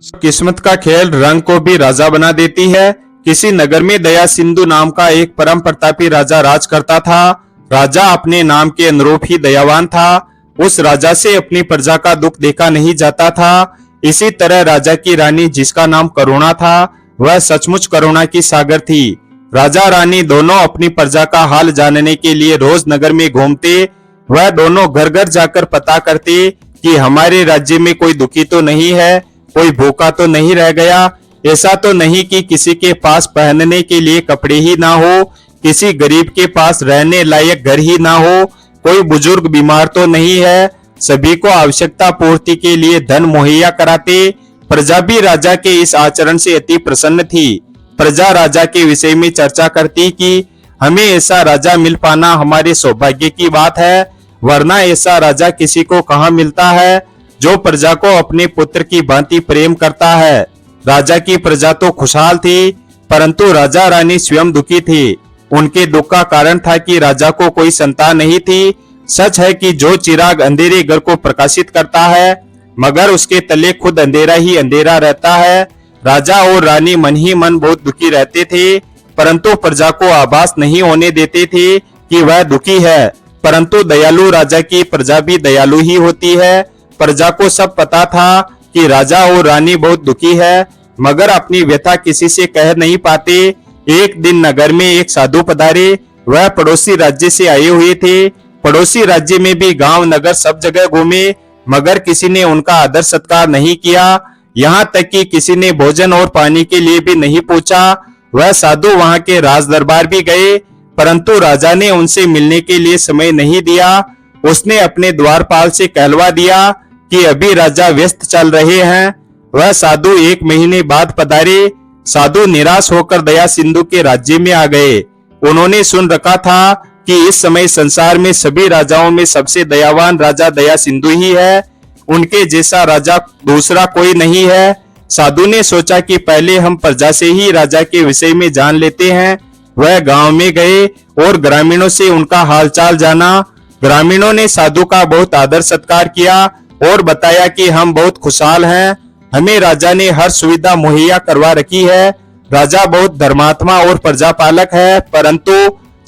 किस्मत का खेल रंग को भी राजा बना देती है। किसी नगर में दया सिंधु नाम का एक परम प्रतापी राजा राज करता था। राजा अपने नाम के अनुरूप ही दयावान था। उस राजा से अपनी प्रजा का दुख देखा नहीं जाता था। इसी तरह राजा की रानी, जिसका नाम करुणा था, वह सचमुच करुणा की सागर थी। राजा रानी दोनों अपनी प्रजा का हाल जानने के लिए रोज नगर में घूमते। वह दोनों घर घर जाकर पता करते कि हमारे राज्य में कोई दुखी तो नहीं है, कोई भूखा तो नहीं रह गया, ऐसा तो नहीं कि किसी के पास पहनने के लिए कपड़े ही ना हो, किसी गरीब के पास रहने लायक घर ही ना हो, कोई बुजुर्ग बीमार तो नहीं है। सभी को आवश्यकता पूर्ति के लिए धन मुहैया कराते। प्रजा भी राजा के इस आचरण से अति प्रसन्न थी। प्रजा राजा के विषय में चर्चा करती कि हमें ऐसा राजा मिल पाना हमारे सौभाग्य की बात है, वरना ऐसा राजा किसी को कहाँ मिलता है जो प्रजा को अपने पुत्र की भांति प्रेम करता है। राजा की प्रजा तो खुशहाल थी, परंतु राजा रानी स्वयं दुखी थे। उनके दुख का कारण था कि राजा को कोई संतान नहीं थी। सच है कि जो चिराग अंधेरे घर को प्रकाशित करता है, मगर उसके तले खुद अंधेरा ही अंधेरा रहता है। राजा और रानी मन ही मन बहुत दुखी रहते थे, परंतु प्रजा को आभास नहीं होने देते थे कि वह दुखी है। परंतु दयालु राजा की प्रजा भी दयालु ही होती है। प्रजा को सब पता था कि राजा और रानी बहुत दुखी है, मगर अपनी व्यथा किसी से कह नहीं पाते। एक दिन नगर में एक साधु पधारे। वह पड़ोसी राज्य से आए हुए थे। पड़ोसी राज्य में भी गांव नगर सब जगह घूमे, मगर किसी ने उनका आदर सत्कार नहीं किया। यहाँ तक कि किसी ने भोजन और पानी के लिए भी नहीं पूछा। वह साधु वहां के राज दरबार भी गए, परंतु राजा ने उनसे मिलने के लिए समय नहीं दिया। उसने अपने द्वारपाल से कहलवा दिया कि अभी राजा व्यस्त चल रहे हैं। वह साधु एक महीने बाद पधारे। साधु निराश होकर दया सिंधु के राज्य में आ गए। उन्होंने सुन रखा था कि इस समय संसार में सभी राजाओं में सबसे दयावान राजा दया सिंधु ही है। उनके जैसा राजा दूसरा कोई नहीं है। साधु ने सोचा कि पहले हम प्रजा से ही राजा के विषय में जान लेते हैं। वह गांव में गए और ग्रामीणों से उनका हालचाल जाना। ग्रामीणों ने साधु का बहुत आदर सत्कार किया और बताया कि हम बहुत खुशहाल हैं, हमें राजा ने हर सुविधा मुहैया करवा रखी है। राजा बहुत धर्मात्मा और प्रजापालक है। परंतु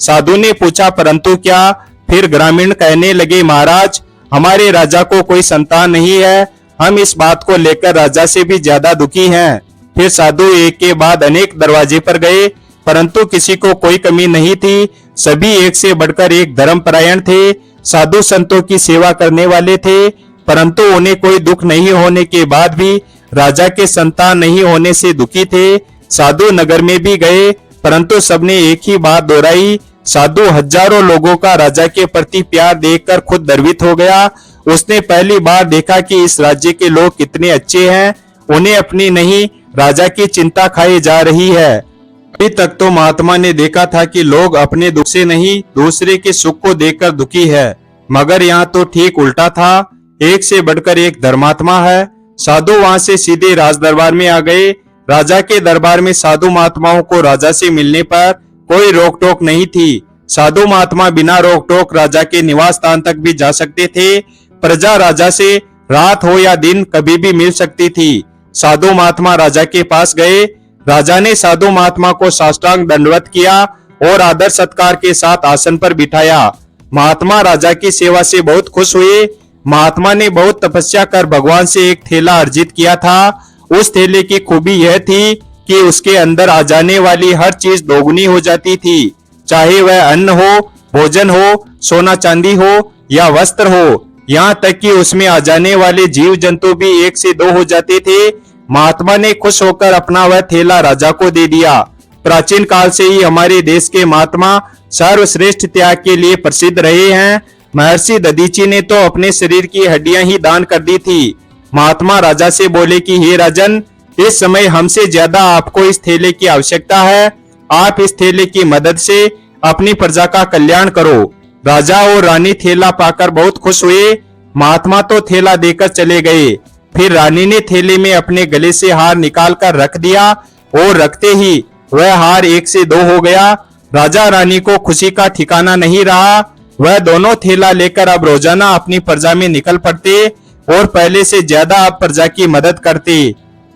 साधु ने पूछा, परंतु क्या? फिर ग्रामीण कहने लगे, महाराज, हमारे राजा को कोई संतान नहीं है। हम इस बात को लेकर राजा से भी ज्यादा दुखी हैं। फिर साधु एक के बाद अनेक दरवाजे पर गए, परंतु किसी को कोई कमी नहीं थी। सभी एक से बढ़कर एक धर्मपरायण थे। साधु संतों की सेवा करने वाले थे, परंतु उन्हें कोई दुख नहीं होने के बाद भी राजा के संतान नहीं होने से दुखी थे। साधु नगर में भी गए, परंतु सबने एक ही बात दोहराई। साधु हजारों लोगों का राजा के प्रति प्यार देखकर खुद गर्वित हो गया। उसने पहली बार देखा कि इस राज्य के लोग कितने अच्छे हैं। उन्हें अपनी नहीं, राजा की चिंता खाई जा रही है। अभी तक तो महात्मा ने देखा था कि लोग अपने दुख से नहीं, दूसरे के सुख को देखकर दुखी है, मगर यहाँ तो ठीक उल्टा था। एक से बढ़कर एक धर्मात्मा है। साधु वहां से सीधे राज दरबार में आ गए। राजा के दरबार में साधु महात्माओं को राजा से मिलने पर कोई रोक टोक नहीं थी। साधु महात्मा बिना रोक टोक राजा के निवास स्थान तक भी जा सकते थे। प्रजा राजा से रात हो या दिन कभी भी मिल सकती थी। साधु महात्मा राजा के पास गए। राजा ने साधु महात्मा को साष्टांग दंडवत किया और आदर सत्कार के साथ आसन पर बिठाया। महात्मा राजा की सेवा से बहुत खुश हुए। महात्मा ने बहुत तपस्या कर भगवान से एक थैला अर्जित किया था। उस थैले की खूबी यह थी कि उसके अंदर आ जाने वाली हर चीज दोगुनी हो जाती थी, चाहे वह अन्न हो, भोजन हो, सोना चांदी हो या वस्त्र हो। यहाँ तक कि उसमें आ जाने वाले जीव जंतु भी एक से दो हो जाते थे। महात्मा ने खुश होकर अपना वह थैला राजा को दे दिया। प्राचीन काल से ही हमारे देश के महात्मा सर्वश्रेष्ठ त्याग के लिए प्रसिद्ध रहे हैं। महर्षि दधीची ने तो अपने शरीर की हड्डियां ही दान कर दी थी। महात्मा राजा से बोले कि हे राजन, इस समय हमसे ज्यादा आपको इस थैले की आवश्यकता है। आप इस थैले की मदद से अपनी प्रजा का कल्याण करो। राजा और रानी थैला पाकर बहुत खुश हुए। महात्मा तो थैला देकर चले गए। फिर रानी ने थैले में अपने गले से हार निकाल कर रख दिया और रखते ही वह हार एक से दो हो गया। राजा रानी को खुशी का ठिकाना नहीं रहा। वह दोनों थैला लेकर अब रोजाना अपनी प्रजा में निकल पड़ते और पहले से ज्यादा अब प्रजा की मदद करते।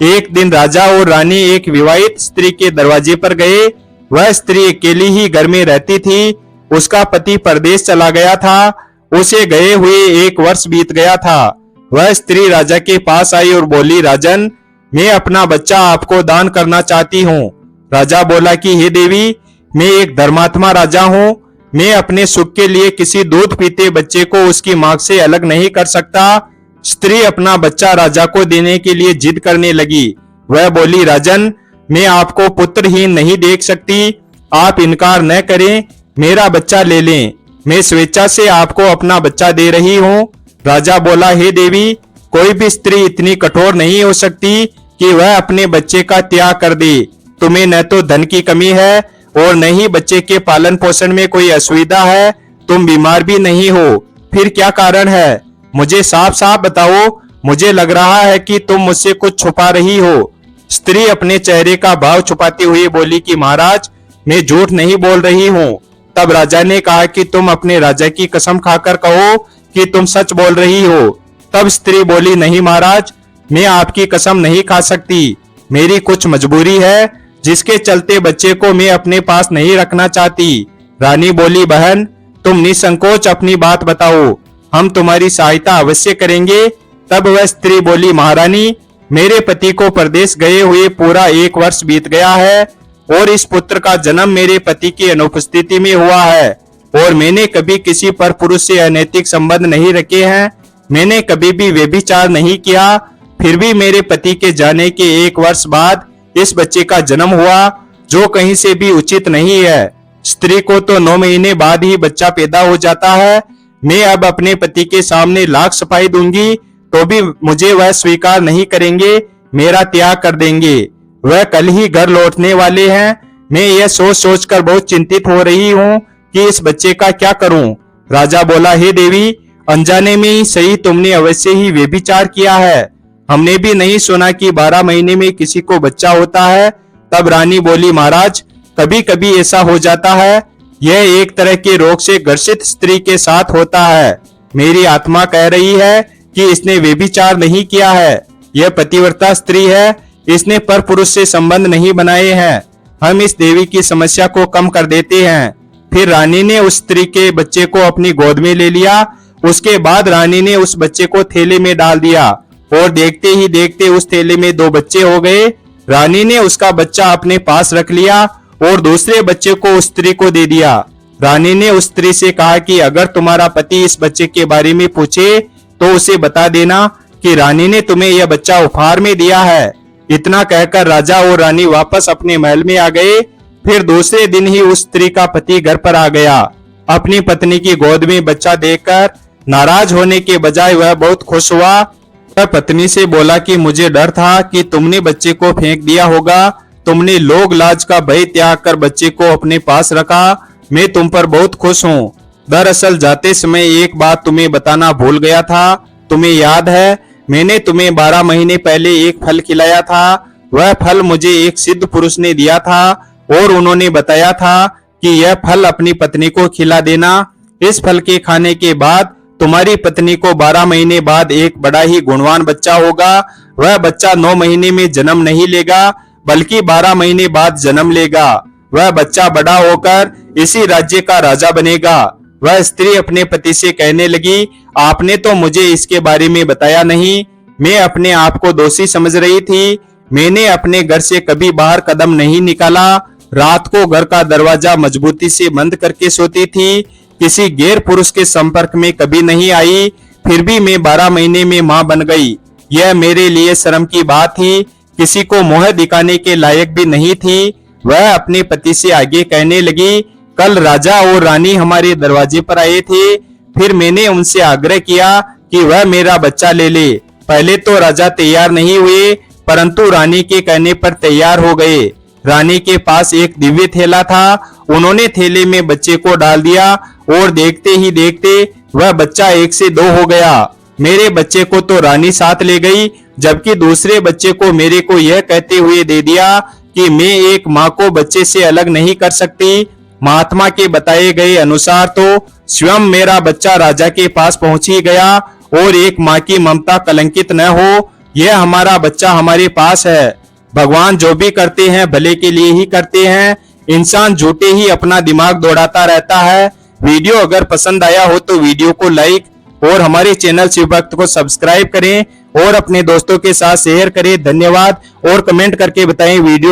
एक दिन राजा और रानी एक विवाहित स्त्री के दरवाजे पर गए। वह स्त्री अकेली ही घर में रहती थी। उसका पति परदेश चला गया था। उसे गए हुए 1 वर्ष बीत गया था। वह स्त्री राजा के पास आई और बोली, राजन, मैं अपना बच्चा आपको दान करना चाहती हूँ। राजा बोला कि हे देवी, मैं एक धर्मात्मा राजा हूँ। मैं अपने सुख के लिए किसी दूध पीते बच्चे को उसकी मां से अलग नहीं कर सकता। स्त्री अपना बच्चा राजा को देने के लिए जिद करने लगी। वह बोली, राजन, मैं आपको पुत्रहीन नहीं देख सकती। आप इनकार न करें, मेरा बच्चा ले लें। मैं स्वेच्छा से आपको अपना बच्चा दे रही हूँ। राजा बोला, हे देवी, कोई भी स्त्री इतनी कठोर नहीं हो सकती कि वह अपने बच्चे का त्याग कर दे। तुम्हें न तो धन की कमी है और न ही बच्चे के पालन पोषण में कोई असुविधा है। तुम बीमार भी नहीं हो, फिर क्या कारण है? मुझे साफ साफ बताओ। मुझे लग रहा है कि तुम मुझसे कुछ छुपा रही हो। स्त्री अपने चेहरे का भाव छुपाते हुए बोली कि महाराज, मैं झूठ नहीं बोल रही हूँ। तब राजा ने कहा कि तुम अपने राजा की कसम खाकर कहो कि तुम सच बोल रही हो। तब स्त्री बोली, नहीं महाराज, मैं आपकी कसम नहीं खा सकती। मेरी कुछ मजबूरी है जिसके चलते बच्चे को मैं अपने पास नहीं रखना चाहती। रानी बोली, बहन, तुम निसंकोच अपनी बात बताओ, हम तुम्हारी सहायता अवश्य करेंगे। तब वह स्त्री बोली, महारानी, मेरे पति को परदेश गए हुए पूरा 1 वर्ष बीत गया है और इस पुत्र का जन्म मेरे पति की अनुपस्थिति में हुआ है और मैंने कभी किसी पर पुरुष से अनैतिक संबंध नहीं रखे हैं। मैंने कभी भी व्यभिचार नहीं किया। फिर भी मेरे पति के जाने के 1 वर्ष बाद इस बच्चे का जन्म हुआ, जो कहीं से भी उचित नहीं है। स्त्री को तो 9 महीने बाद ही बच्चा पैदा हो जाता है। मैं अब अपने पति के सामने लाख सफाई दूंगी तो भी मुझे वह स्वीकार नहीं करेंगे, मेरा त्याग कर देंगे। वह कल ही घर लौटने वाले हैं। मैं यह सोच सोचकर बहुत चिंतित हो रही हूँ कि इस बच्चे का क्या करूं। राजा बोला, हे देवी, अनजाने में ही सही तुमने अवश्य ही व्यभिचार किया है। हमने भी नहीं सुना कि 12 महीने में किसी को बच्चा होता है। तब रानी बोली, महाराज, कभी कभी ऐसा हो जाता है। यह एक तरह के रोग से ग्रसित स्त्री के साथ होता है। मेरी आत्मा कह रही है कि इसने व्यभिचार नहीं किया है। यह पतिव्रता स्त्री है। इसने पर पुरुष से संबंध नहीं बनाए हैं। हम इस देवी की समस्या को कम कर देते हैं। फिर रानी ने उस स्त्री के बच्चे को अपनी गोद में ले लिया। उसके बाद रानी ने उस बच्चे को थैले में डाल दिया और देखते ही देखते उस थैले में 2 बच्चे हो गए। रानी ने उसका बच्चा अपने पास रख लिया और दूसरे बच्चे को उस स्त्री को दे दिया। रानी ने उस स्त्री से कहा कि अगर तुम्हारा पति इस बच्चे के बारे में पूछे तो उसे बता देना कि रानी ने तुम्हें यह बच्चा उपहार में दिया है। इतना कहकर राजा और रानी वापस अपने महल में आ गए। फिर दूसरे दिन ही उस स्त्री का पति घर पर आ गया। अपनी पत्नी की गोद में बच्चा देखकर नाराज होने के बजाय वह बहुत खुश हुआ। वह पत्नी से बोला कि मुझे डर था कि तुमने बच्चे को फेंक दिया होगा। तुमने लोग लाज का भय त्याग कर बच्चे को अपने पास रखा। मैं तुम पर बहुत खुश हूँ। दरअसल जाते समय एक बात तुम्हें बताना भूल गया था। तुम्हें याद है, मैंने तुम्हें 12 महीने पहले एक फल खिलाया था। वह फल मुझे एक सिद्ध पुरुष ने दिया था और उन्होंने बताया था कि यह फल अपनी पत्नी को खिला देना। इस फल के खाने के बाद तुम्हारी पत्नी को 12 महीने बाद एक बड़ा ही गुणवान बच्चा होगा। वह बच्चा 9 महीने में जन्म नहीं लेगा बल्कि 12 महीने बाद जन्म लेगा। वह बच्चा बड़ा होकर इसी राज्य का राजा बनेगा। वह स्त्री अपने पति से कहने लगी, आपने तो मुझे इसके बारे में बताया नहीं। मैं अपने आप को दोषी समझ रही थी। मैंने अपने घर से कभी बाहर कदम नहीं निकाला। रात को घर का दरवाजा मजबूती से बंद करके सोती थी। किसी गैर पुरुष के संपर्क में कभी नहीं आई। फिर भी मैं 12 महीने में मां बन गई। यह मेरे लिए शर्म की बात थी। किसी को मोह दिखाने के लायक भी नहीं थी। वह अपने पति से आगे कहने लगी, कल राजा और रानी हमारे दरवाजे पर आए थे। फिर मैंने उनसे आग्रह किया कि वह मेरा बच्चा ले ले। पहले तो राजा तैयार नहीं हुए, परंतु रानी के कहने पर तैयार हो गए। रानी के पास एक दिव्य थैला था। उन्होंने थैले में बच्चे को डाल दिया और देखते ही देखते वह बच्चा 1 से 2 हो गया। मेरे बच्चे को तो रानी साथ ले गई, जबकि दूसरे बच्चे को मेरे को यह कहते हुए दे दिया कि मैं एक माँ को बच्चे से अलग नहीं कर सकती। महात्मा के बताए गए अनुसार तो स्वयं मेरा बच्चा राजा के पास पहुंच ही गया और एक माँ की ममता कलंकित न हो यह हमारा बच्चा हमारे पास है। भगवान जो भी करते हैं भले के लिए ही करते हैं। इंसान झूठे ही अपना दिमाग दौड़ाता रहता है। वीडियो अगर पसंद आया हो तो वीडियो को लाइक और हमारे चैनल शिव भक्त को सब्सक्राइब करें और अपने दोस्तों के साथ शेयर करें। धन्यवाद और कमेंट करके बताएं वीडियो